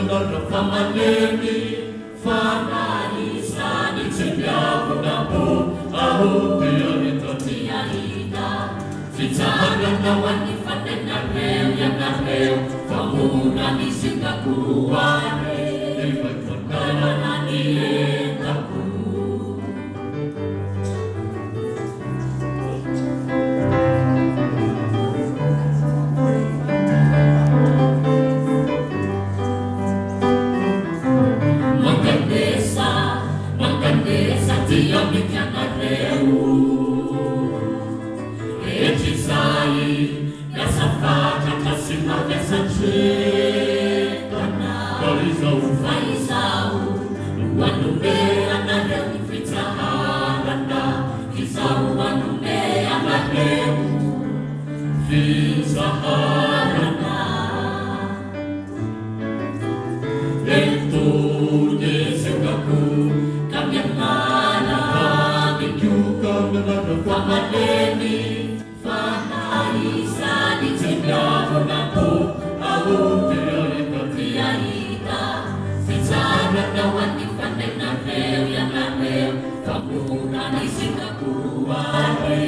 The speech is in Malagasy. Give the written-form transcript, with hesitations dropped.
Lord famaleni fanaisani tsembiavunabo ahoteanitatiaina fitahananawani fanenareu yanareu famurani singakuare evaifanananietaku Dia mikianareu Ejizai Nessa fata Tasima dessa jetana Faisau Wanume anareu Fitaharana Kisau wanume anareu Fitaharana Entunya sengaku Famaleni, fanaisani tsembiavunabo ahoteanitatiaina fitahananawani fanenareu yanareu famurani singakuare